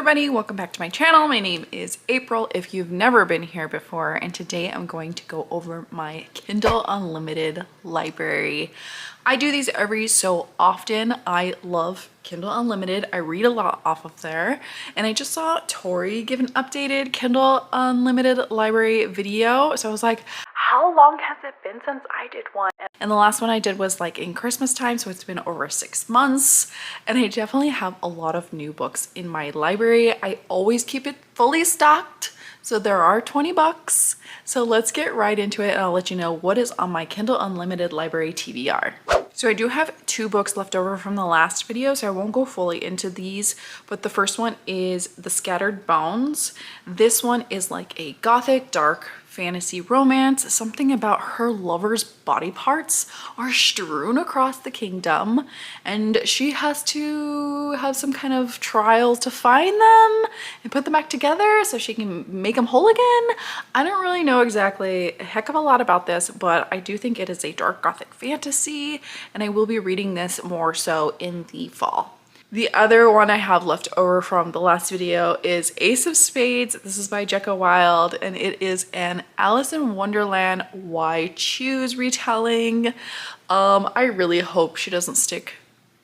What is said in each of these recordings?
everybody, welcome back to my channel. My name is April if you've never been here before, and today I'm going to go over my Kindle Unlimited library. I do these every so often. I love Kindle Unlimited. I read a lot off of there, and I just saw Tori give an updated Kindle Unlimited library video, so I was like, how long has it been since I did one? And the last one I did was like in Christmas time, so it's been over 6 months, and I definitely have a lot of new books in my library. I always keep it fully stocked, so there are 20 bucks. So let's get right into it, and I'll let you know what is on my Kindle Unlimited library TBR. So I do have 2 books left over from the last video, so I won't go fully into these, but the first one is The Scattered Bones. This one is like a gothic, dark fantasy romance. Something about her lover's body parts are strewn across the kingdom, and she has to have some kind of trial to find them and put them back together so she can make them whole again. I don't really know exactly a heck of a lot about this, but I do think it is a dark gothic fantasy, and I will be reading this more so in the fall. The other one I have left over from the last video is Ace of Spades. This is by Jekka Wild, and it is an Alice in Wonderland Why Choose retelling. I really hope she doesn't stick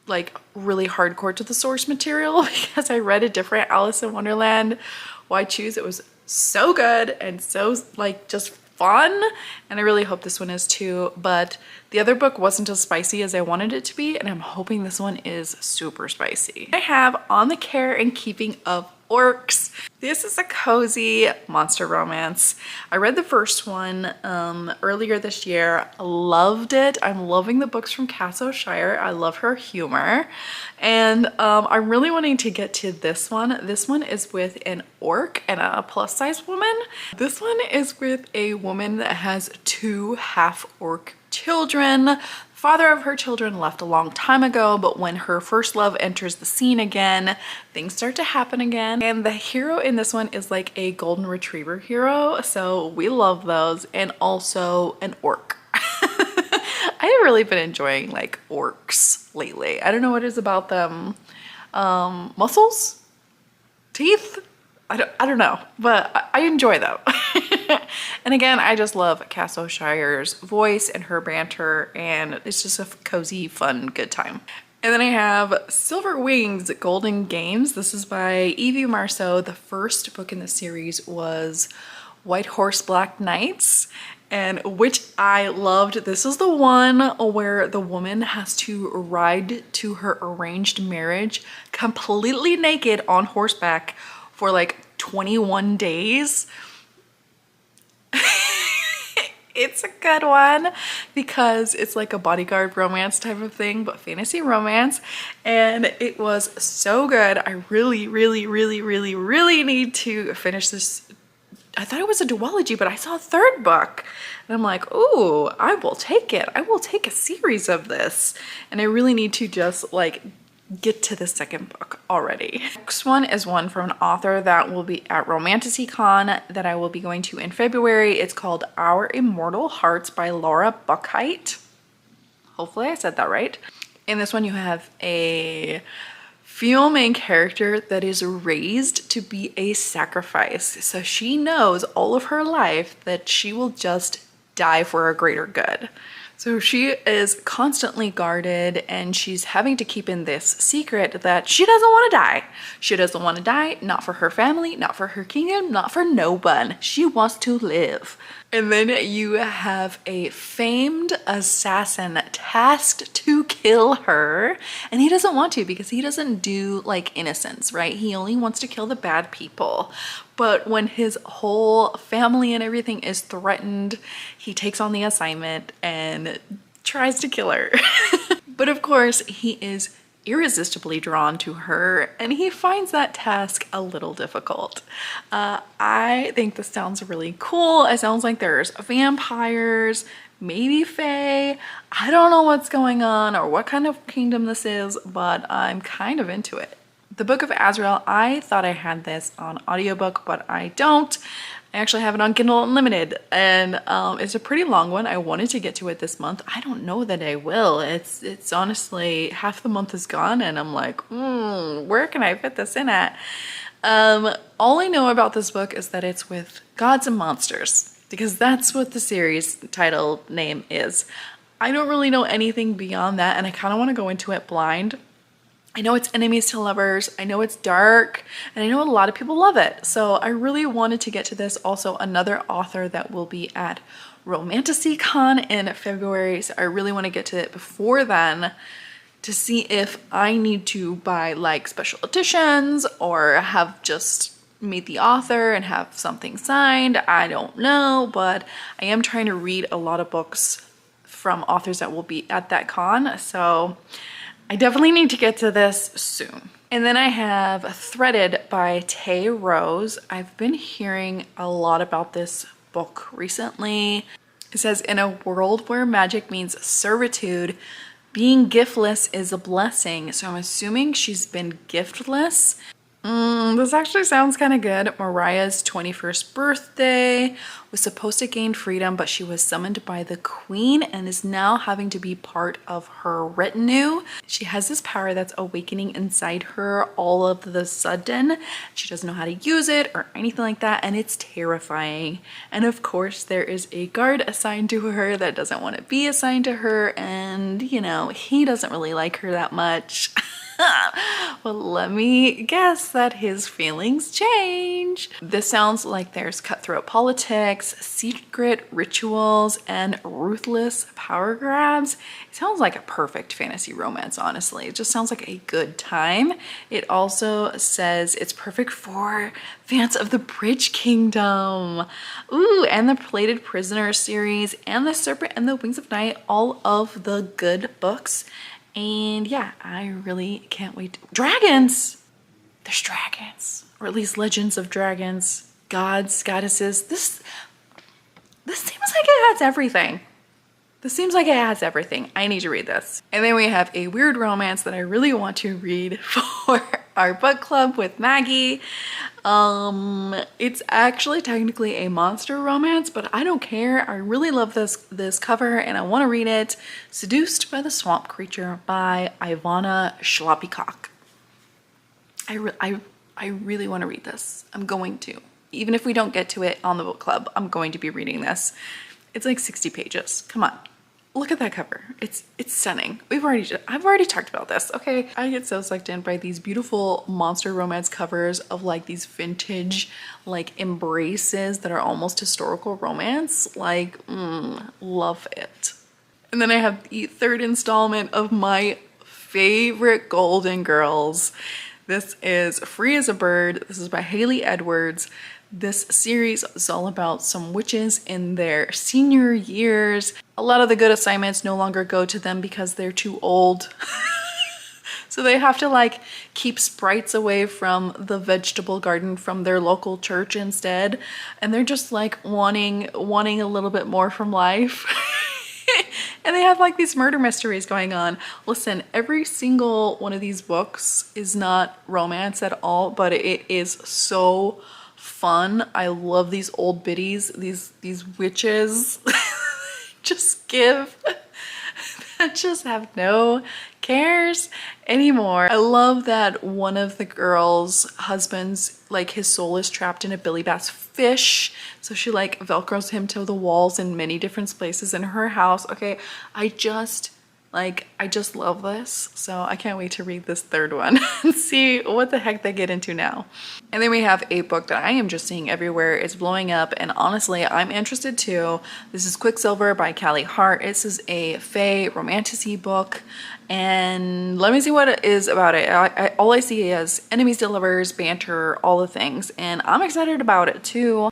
like really hardcore to the source material, because I read a different Alice in Wonderland Why Choose. It was so good and so like just fun, and I really hope this one is too. But the other book wasn't as spicy as I wanted it to be, and I'm hoping this one is super spicy. I have On the Care and Keeping of Orcs. This is a cozy monster romance. I read the first one earlier this year. Loved it. I'm loving the books from Casso Shire. I love her humor, and I'm really wanting to get to this one. This one is with an orc and a plus-size woman. This one is with a woman that has 2 half-orc children. The father of her children left a long time ago, but when her first love enters the scene again, things start to happen again. And the hero in this one is like a golden retriever hero, so we love those, and also an orc. I have really been enjoying like orcs lately. I don't know what it is about them. Muscles? Teeth? I don't know, but I enjoy them. And again, I just love Casso Shire's voice and her banter, and it's just a cozy, fun, good time. And then I have Silver Wings Golden Games. This is by Evie Marceau. The first book in the series was White Horse Black Knights, and which I loved. This is the one where the woman has to ride to her arranged marriage completely naked on horseback for like 21 days. It's a good one because it's like a bodyguard romance type of thing, but fantasy romance, and it was so good. I really need to finish this. I thought it was a duology, but I saw a 3rd book, and I'm like, ooh, I will take it. I will take a series of this, and I really need to just like get to the 2nd book already. Next one is one from an author that will be at Romanticon that I will be going to in February. It's called Our Immortal Hearts by Laura Buckheit. Hopefully I said that right. In this one you have a female main character that is raised to be a sacrifice. So she knows all of her life that she will just die for a greater good. So she is constantly guarded, and she's having to keep in this secret that she doesn't want to die. She doesn't want to die, not for her family, not for her kingdom, not for no one. She wants to live. And then you have a famed assassin tasked to kill her, and he doesn't want to because he doesn't do like innocence, right? He only wants to kill the bad people. But when his whole family and everything is threatened, he takes on the assignment and tries to kill her. But of course, he is irresistibly drawn to her, and he finds that task a little difficult. I think this sounds really cool. It sounds like there's vampires, maybe fae. I don't know what's going on or what kind of kingdom this is, but I'm kind of into it. The Book of Azrael, I thought I had this on audiobook, but I don't. I actually have it on Kindle Unlimited, and it's a pretty long one. I wanted to get to it this month. I don't know that I will. It's honestly, half the month is gone, and I'm like, where can I fit this in at? All I know about this book is that it's with gods and monsters, because that's what the series title name is. I don't really know anything beyond that, and I kind of want to go into it blind. I know it's enemies to lovers, I know it's dark, and I know a lot of people love it. So I really wanted to get to this. Also, another author that will be at Romanticon in February, so I really want to get to it before then to see if I need to buy like special editions or have just meet the author and have something signed. I don't know, but I am trying to read a lot of books from authors that will be at that con, so I definitely need to get to this soon. And then I have Threaded by Tay Rose. I've been hearing a lot about this book recently. It says, in a world where magic means servitude, being giftless is a blessing. So I'm assuming she's been giftless. This actually sounds kind of good. Mariah's 21st birthday was supposed to gain freedom, but she was summoned by the queen and is now having to be part of her retinue. She has this power that's awakening inside her all of the sudden. She doesn't know how to use it or anything like that, and it's terrifying. And of course, there is a guard assigned to her that doesn't want to be assigned to her, and you know, he doesn't really like her that much. Well, let me guess that his feelings change. This sounds like there's cutthroat politics, secret rituals, and ruthless power grabs. It sounds like a perfect fantasy romance, honestly. It just sounds like a good time. It also says it's perfect for fans of the Bridge Kingdom. Ooh, and the Plated Prisoner series, and the Serpent and the Wings of Night, all of the good books. And yeah, I really can't wait. Dragons! There's dragons. Or at least legends of dragons. Gods, goddesses. This seems like it has everything. This seems like it has everything. I need to read this. And then we have a weird romance that I really want to read for our book club with Maggie. It's actually technically a monster romance, but I don't care. I really love this cover and I want to read it. Seduced by the Swamp Creature by Ivana Schlapikock. I really want to read this. I'm going to. Even if we don't get to it on the book club, I'm going to be reading this. It's like 60 pages. Come on. Look at that cover. It's stunning. I've already talked about this. Okay. I get so sucked in by these beautiful monster romance covers of like these vintage like embraces that are almost historical romance. Like, love it. And then I have the third installment of my favorite Golden Girls. This is Free as a Bird. This is by Haley Edwards. This series is all about some witches in their senior years. A lot of the good assignments no longer go to them because they're too old. So they have to like keep sprites away from the vegetable garden from their local church instead. And they're just like wanting a little bit more from life. And they have like these murder mysteries going on. Listen, every single one of these books is not romance at all, but it is so fun. I love these old biddies, these witches just just have no cares anymore. I love that one of the girls' husbands, like his soul is trapped in a Billy Bass fish. So she like velcros him to the walls in many different places in her house. Okay, I just love this. So I can't wait to read this third one and see what the heck they get into now. And then we have a book that I am just seeing everywhere. It's blowing up and honestly, I'm interested too. This is Quicksilver by Callie Hart. This is a fae romantasy book. And let me see what it is about it. All I see is enemies to lovers, banter, all the things. And I'm excited about it too.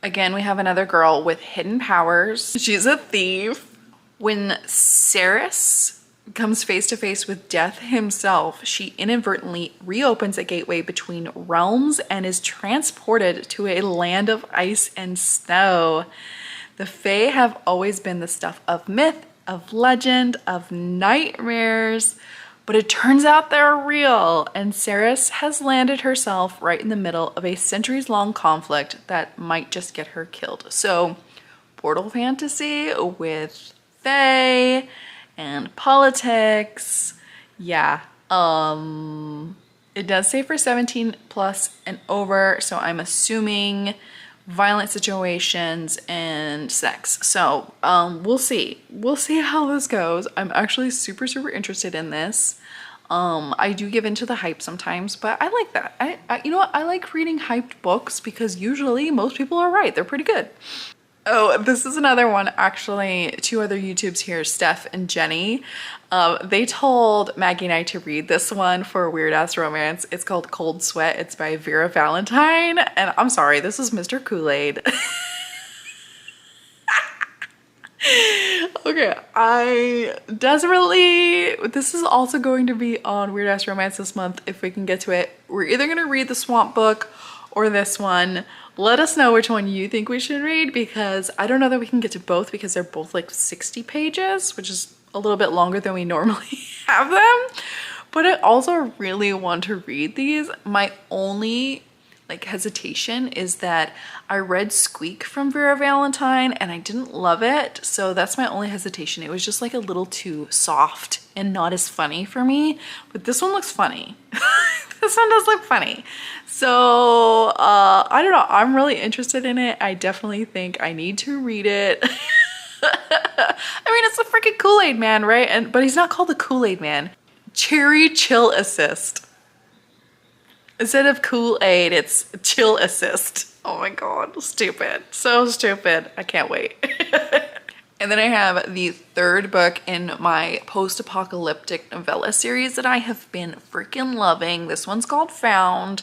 Again, we have another girl with hidden powers. She's a thief. When Ceres comes face to face with death himself, she inadvertently reopens a gateway between realms and is transported to a land of ice and snow. The Fae have always been the stuff of myth, of legend, of nightmares, but it turns out they're real, and Ceres has landed herself right in the middle of a centuries-long conflict that might just get her killed. So, portal fantasy with fae and politics. Yeah, It does say for 17 plus and over, so I'm assuming violent situations and sex. So we'll see. We'll see how this goes. I'm actually super, super interested in this. I do give into the hype sometimes, but I like that. You know what? I like reading hyped books because usually most people are right. They're pretty good. Oh, this is another one, actually. Two other YouTubes here, Steph and Jenny. They told Maggie and I to read this one for Weird Ass Romance. It's called Cold Sweat. It's by Vera Valentine. And I'm sorry, this is Mr. Kool-Aid. Okay, I desperately, this is also going to be on Weird Ass Romance this month if we can get to it. We're either gonna read the Swamp Book or this one. Let us know which one you think we should read, because I don't know that we can get to both because they're both like 60 pages, which is a little bit longer than we normally have them. But I also really want to read these. My only like hesitation is that I read Squeak from Vera Valentine and I didn't love it. So that's my only hesitation. It was just like a little too soft and not as funny for me, but this one looks funny. This one does look funny. So I don't know, I'm really interested in it. I definitely think I need to read it. I mean, it's the freaking Kool-Aid Man, right? But he's not called the Kool-Aid Man. Cherry Chill Assist. Instead of Kool-Aid, it's Chill Assist. Oh my God, stupid. So stupid. I can't wait. And then I have the third book in my post-apocalyptic novella series that I have been freaking loving. This one's called Found.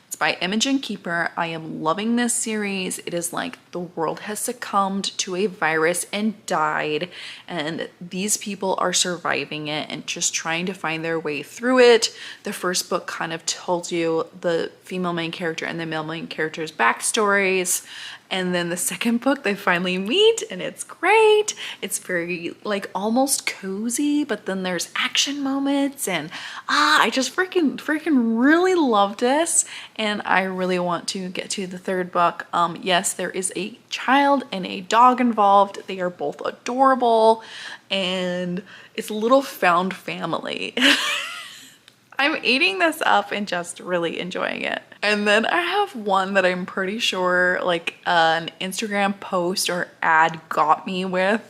It's by Imogen Keeper. I am loving this series. It is like the world has succumbed to a virus and died, and these people are surviving it and just trying to find their way through it. The first book kind of tells you the female main character and the male main character's backstories. And then the second book, they finally meet and it's great. It's very like almost cozy, but then there's action moments and I just freaking really love this. And I really want to get to the third book. Yes, there is a child and a dog involved. They are both adorable and it's a little found family. I'm eating this up and just really enjoying it. And then I have one that I'm pretty sure like an Instagram post or ad got me with.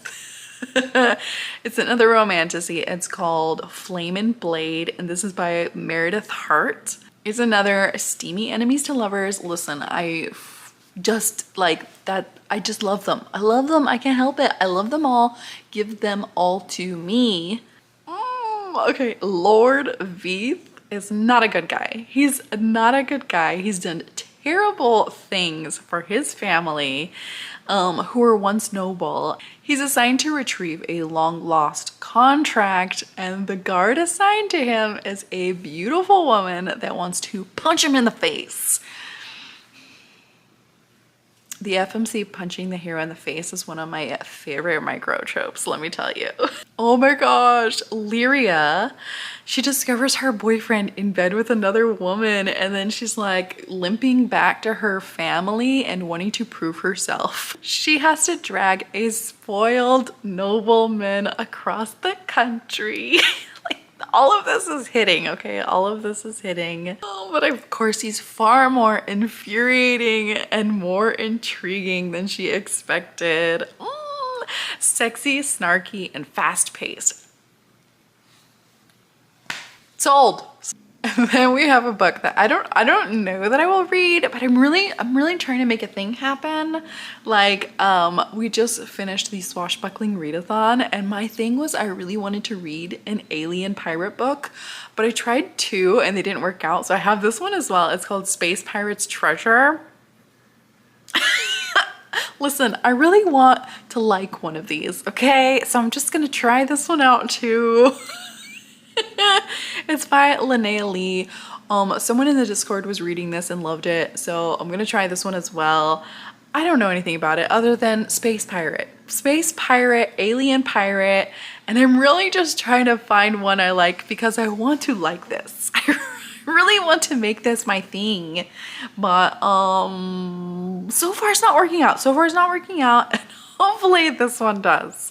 It's another Romantasy. It's called Flame and Blade, and this is by Meredith Hart. It's another steamy enemies to lovers. Listen, I just like that. I just love them. I love them. I can't help it. I love them all. Give them all to me. Okay, Lord Veith is not a good guy. He's not a good guy. He's done terrible things for his family, who were once noble. He's assigned to retrieve a long-lost contract, and the guard assigned to him is a beautiful woman that wants to punch him in the face. The FMC punching the hero in the face is one of my favorite micro tropes, let me tell you. Oh my gosh, Lyria, she discovers her boyfriend in bed with another woman, and then she's like limping back to her family and wanting to prove herself. She has to drag a spoiled nobleman across the country. All of this is hitting, okay? All of this is hitting. Oh, but of course, he's far more infuriating and more intriguing than she expected. Sexy, snarky, and fast-paced. Sold. And then we have a book that I don't know that I will read, but I'm really trying to make a thing happen. Like we just finished the Swashbuckling Readathon, and my thing was I really wanted to read an alien pirate book, but I tried two and they didn't work out. So I have this one as well. It's called Space Pirates Treasure. Listen, I really want to like one of these, okay? So I'm just gonna try this one out too. It's by Linnea Lee. Someone in the Discord was reading this and loved it, so I'm gonna try this one as well. I don't know anything about it other than space pirate, alien pirate, and I'm really just trying to find one I like because I want to like this. I really want to make this my thing, but so far it's not working out. And hopefully this one does.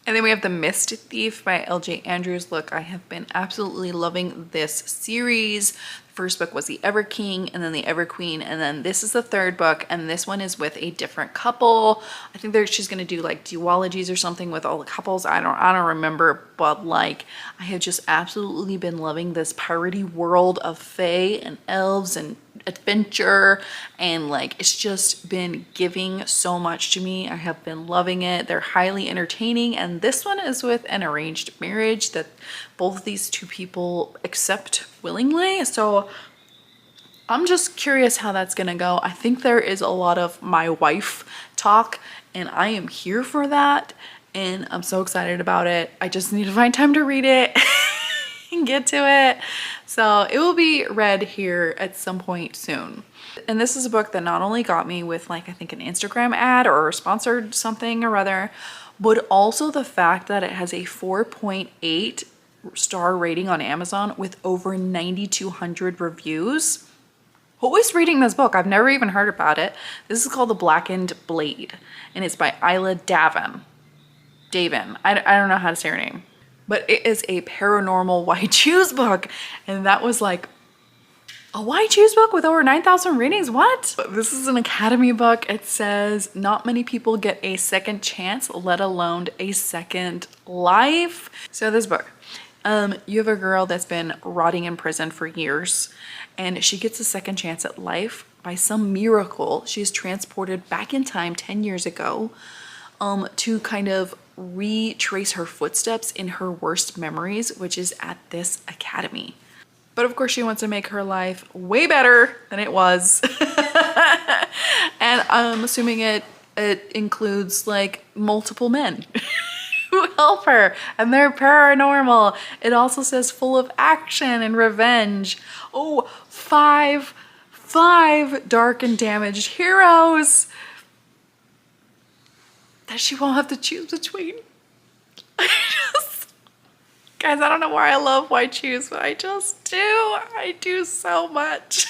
And then we have The Mist Thief by L.J. Andrews. Look, I have been absolutely loving this series. The first book was The Ever King, and then The Ever Queen, and then this is the third book, and this one is with a different couple. I think she's gonna do like duologies or something with all the couples. I don't remember, but like I have just absolutely been loving this piratey world of fae and elves and adventure, and like it's just been giving so much to me. I have been loving it. They're highly entertaining, and this one is with an arranged marriage that both these two people accept willingly. So I'm just curious how that's gonna go. I think there is a lot of my wife talk, and I am here for that, and I'm so excited about it. I just need to find time to read it and get to it. So it will be read here at some point soon. And this is a book that not only got me with like, I think an Instagram ad or sponsored something or other, but also the fact that it has a 4.8 star rating on Amazon with over 9,200 reviews. Who is reading this book? I've never even heard about it. This is called The Blackened Blade, and it's by Isla Davin. I don't know how to say her name. But it is a paranormal why choose book. And that was like, a why choose book with over 9,000 ratings? What? This is an Academy book. It says not many people get a second chance, let alone a second life. So this book, you have a girl that's been rotting in prison for years, and she gets a second chance at life by some miracle. She's transported back in time 10 years ago to kind of retrace her footsteps in her worst memories, which is at this academy. But of course she wants to make her life way better than it was. And I'm assuming it includes like multiple men who help her, and they're paranormal. It also says full of action and revenge. Oh, five dark and damaged heroes that she won't have to choose between. Guys, I don't know why I love why choose, but I just do. I do so much.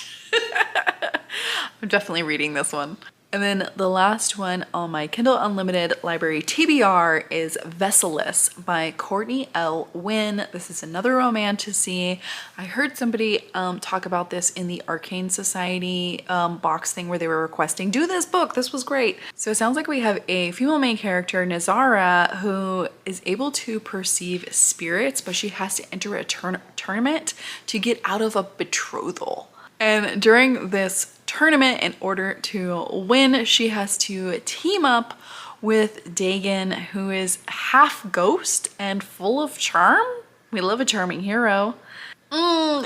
I'm definitely reading this one. And then the last one on my Kindle Unlimited library TBR is Vesseless by Courtney L. Wynn. This is another romantasy. I heard somebody talk about this in the Arcane Society box thing where they were requesting, do this book, this was great. So it sounds like we have a female main character, Nazara, who is able to perceive spirits, but she has to enter a tournament to get out of a betrothal. And during this tournament, in order to win, she has to team up with Dagon, who is half ghost and full of charm. We love a charming hero.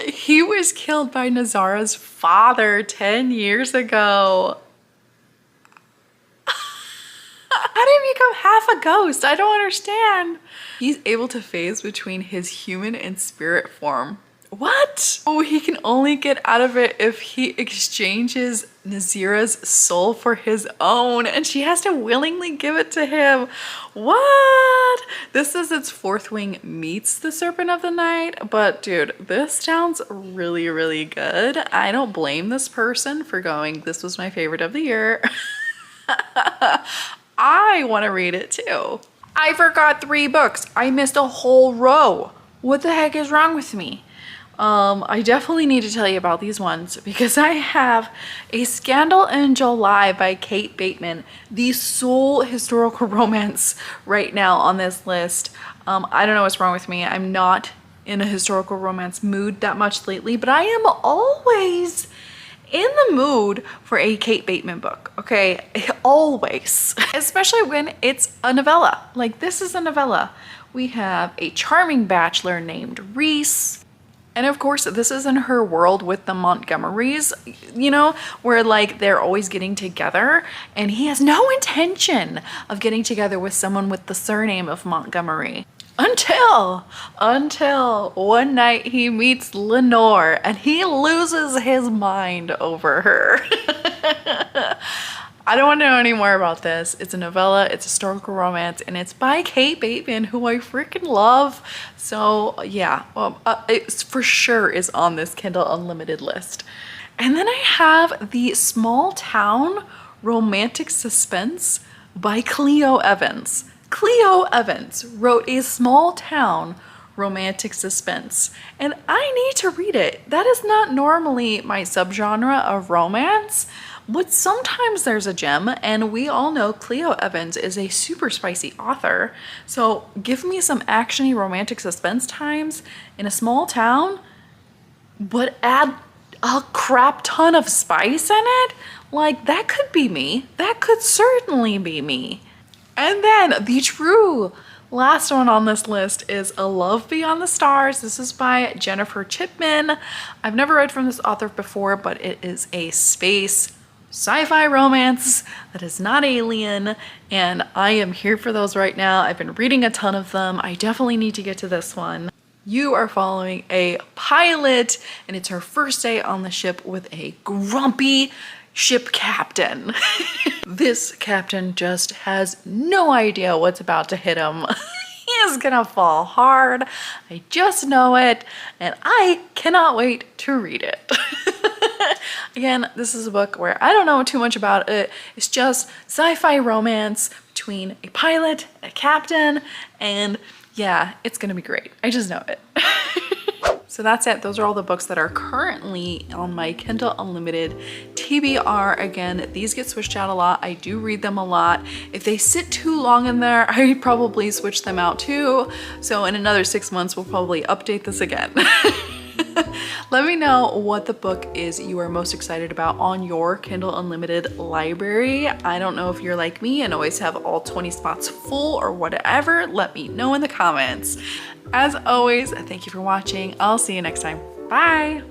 He was killed by Nazara's father 10 years ago. How did he become half a ghost? I don't understand. He's able to phase between his human and spirit form. What? Oh, he can only get out of it if he exchanges Nazira's soul for his own, and she has to willingly give it to him. What? This is its fourth wing meets the Serpent of the Night, but dude, this sounds really, really good. I don't blame this person for going, this was my favorite of the year. I want to read it too. I forgot 3 books. I missed a whole row. What the heck is wrong with me? I definitely need to tell you about these ones because I have A Scandal in July by Kate Bateman, the sole historical romance right now on this list. I don't know what's wrong with me. I'm not in a historical romance mood that much lately, but I am always in the mood for a Kate Bateman book, okay? Always. Especially when it's a novella. Like this is a novella. We have a charming bachelor named Reese. And of course, this is in her world with the Montgomerys, you know, where like they're always getting together, and he has no intention of getting together with someone with the surname of Montgomery. Until one night he meets Lenore and he loses his mind over her. I don't want to know any more about this. It's a novella, it's a historical romance, and it's by Kate Bateman, who I freaking love. So yeah, it for sure is on this Kindle Unlimited list. And then I have the Small Town Romantic Suspense by Cleo Evans. Cleo Evans wrote a small town romantic suspense, and I need to read it. That is not normally my subgenre of romance, but sometimes there's a gem, and we all know Cleo Evans is a super spicy author. So give me some actiony romantic suspense times in a small town, but add a crap ton of spice in it. Like, that could be me. That could certainly be me. And then the true last one on this list is A Love Beyond the Stars. This is by Jennifer Chipman. I've never read from this author before, but it is a space sci-fi romance that is not alien, and I am here for those right now. I've been reading a ton of them. I definitely need to get to this one. You are following a pilot, and it's her first day on the ship with a grumpy ship captain. This captain just has no idea what's about to hit him. He is gonna fall hard. I just know it, and I cannot wait to read it. Again, this is a book where I don't know too much about it. It's just sci-fi romance between a pilot and a captain, and yeah, it's gonna be great. I just know it. So that's it. Those are all the books that are currently on my Kindle Unlimited TBR. Again, these get switched out a lot. I do read them a lot. If they sit too long in there, I probably switch them out too. So in another 6 months, we'll probably update this again. Let me know what the book is you are most excited about on your Kindle Unlimited library. I don't know if you're like me and always have all 20 spots full or whatever. Let me know in the comments. As always, thank you for watching. I'll see you next time. Bye.